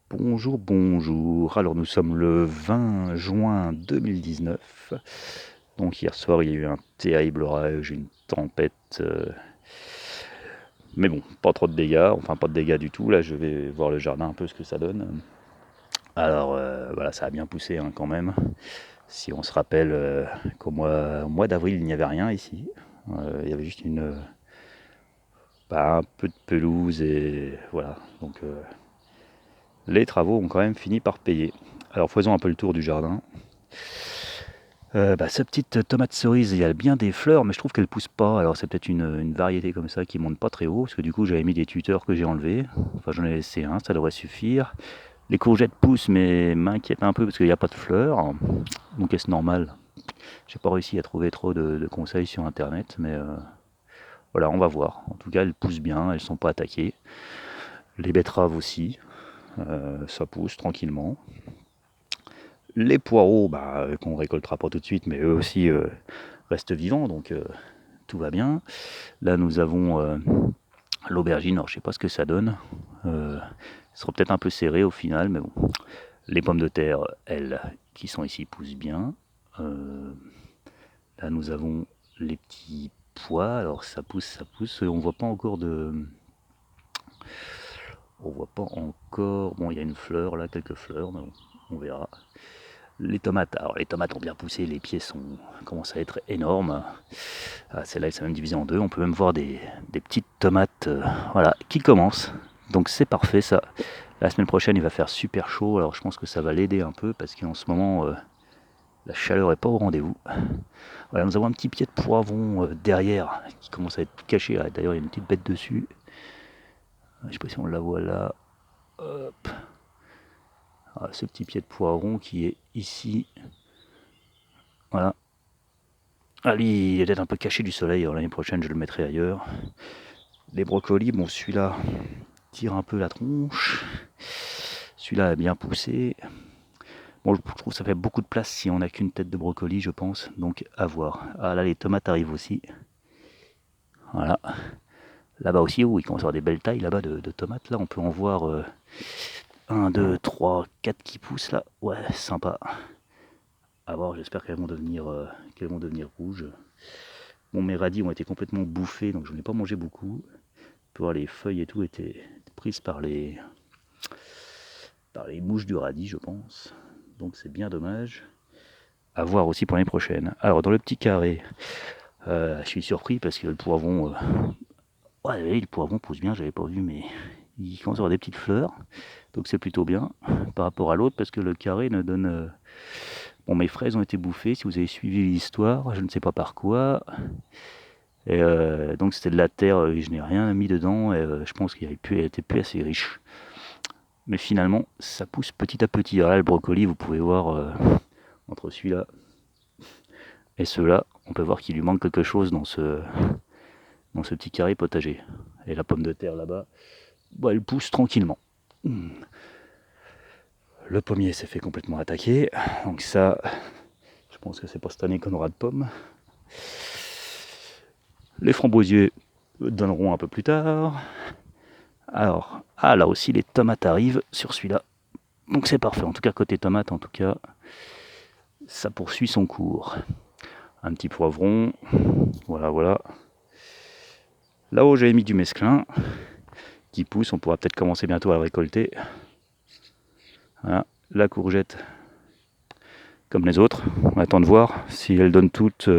Bonjour, bonjour. Alors nous sommes le 20 juin 2019. Donc hier soir il y a eu un terrible orage, une tempête. Mais bon, pas trop de dégâts, enfin pas de dégâts du tout. Là je vais voir le jardin un peu ce que ça donne. Alors voilà, ça a bien poussé hein, quand même. Si on se rappelle qu'au mois d'avril il n'y avait rien ici. Il y avait juste un peu de pelouse et voilà. Donc les travaux ont quand même fini par payer. Alors faisons un peu le tour du jardin. Cette petite tomate cerise, il y a bien des fleurs, mais je trouve qu'elle pousse pas. Alors c'est peut-être une variété comme ça qui monte pas très haut, parce que du coup j'avais mis des tuteurs que j'ai enlevés. Enfin j'en ai laissé un, ça devrait suffire. Les courgettes poussent, mais m'inquiètent un peu parce qu'il n'y a pas de fleurs. Donc est-ce normal? J'ai pas réussi à trouver trop de conseils sur internet, mais voilà, on va voir. En tout cas, elles poussent bien, elles sont pas attaquées. Les betteraves aussi, ça pousse tranquillement. Les poireaux, qu'on récoltera pas tout de suite, mais eux aussi restent vivants, donc tout va bien. Là, nous avons l'aubergine, alors je sais pas ce que ça donne. Ce sera peut-être un peu serré au final, mais bon. Les pommes de terre, elles, qui sont ici, poussent bien. Là, nous avons les petits pois, alors ça pousse, on voit pas encore de... On voit pas encore... Bon, il y a une fleur là, quelques fleurs, mais bon, on verra. Les tomates, alors les tomates ont bien poussé, les pieds commencent à être énormes. Ah, celle-là, elle s'est même divisée en deux. On peut même voir des petites tomates voilà, qui commencent. Donc c'est parfait ça. La semaine prochaine, il va faire super chaud. Alors je pense que ça va l'aider un peu parce qu'en ce moment, la chaleur est pas au rendez-vous. Voilà, nous avons un petit pied de poivron derrière qui commence à être caché. Ah, d'ailleurs, il y a une petite bête dessus. Je sais pas si on la voit là. Hop. Ah, ce petit pied de poivron qui est ici. Voilà. Ah, lui, il est peut-être un peu caché du soleil. Alors, l'année prochaine, je le mettrai ailleurs. Les brocolis, bon, celui-là tire un peu la tronche. Celui-là a bien poussé. Bon, je trouve que ça fait beaucoup de place si on n'a qu'une tête de brocoli, je pense. Donc, à voir. Ah, là, les tomates arrivent aussi. Voilà. Là-bas aussi, il commence à avoir des belles tailles là-bas de tomates. Là, on peut en voir 1, 2, 3, 4 qui poussent là. Ouais, sympa. À voir, j'espère qu'elles vont devenir rouges. Bon, mes radis ont été complètement bouffés, donc je n'en ai pas mangé beaucoup. Tu vois, les feuilles et tout étaient prises par les mouches du radis, je pense. Donc c'est bien dommage. À voir aussi pour l'année prochaine. Alors, dans le petit carré, je suis surpris parce que le poivron... ouais, le poivron pousse bien, j'avais pas vu, mais il commence à avoir des petites fleurs. Donc c'est plutôt bien par rapport à l'autre parce que le carré ne donne... Bon, mes fraises ont été bouffées, si vous avez suivi l'histoire, je ne sais pas par quoi. Et donc c'était de la terre, je n'ai rien mis dedans, et je pense qu'elle était plus assez riche. Mais finalement, ça pousse petit à petit. Alors là, le brocoli, vous pouvez voir entre celui-là et ceux-là, on peut voir qu'il lui manque quelque chose dans ce petit carré potager. Et la pomme de terre là-bas, elle pousse tranquillement. Le pommier s'est fait complètement attaquer, donc ça, je pense que c'est pas cette année qu'on aura de pommes. Les framboisiers donneront un peu plus tard. Alors, là aussi les tomates arrivent sur celui-là. Donc c'est parfait, en tout cas côté tomate, en tout cas, ça poursuit son cours. Un petit poivron, voilà. Là-haut j'avais mis du mesclun qui pousse, on pourra peut-être commencer bientôt à le récolter. Voilà, la courgette comme les autres, on attend de voir. Si elles donnent toutes,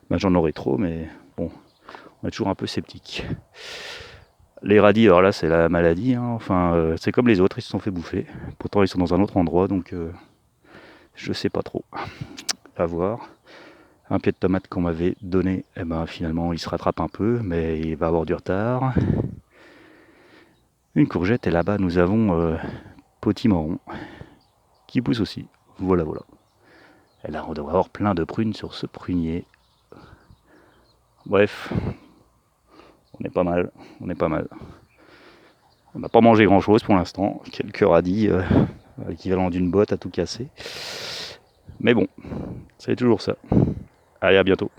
j'en aurai trop, mais bon, on est toujours un peu sceptique. Les radis, alors là c'est la maladie, hein. Enfin c'est comme les autres, ils se sont fait bouffer. Pourtant ils sont dans un autre endroit, donc je sais pas trop. À voir. Un pied de tomate qu'on m'avait donné, finalement il se rattrape un peu, mais il va avoir du retard. Une courgette, et là-bas nous avons potimarron qui pousse aussi. Voilà. Et là on devrait avoir plein de prunes sur ce prunier. Bref, on est pas mal. On n'a pas mangé grand chose pour l'instant, quelques radis, l'équivalent d'une botte à tout casser. Mais bon, c'est toujours ça. Allez, à bientôt.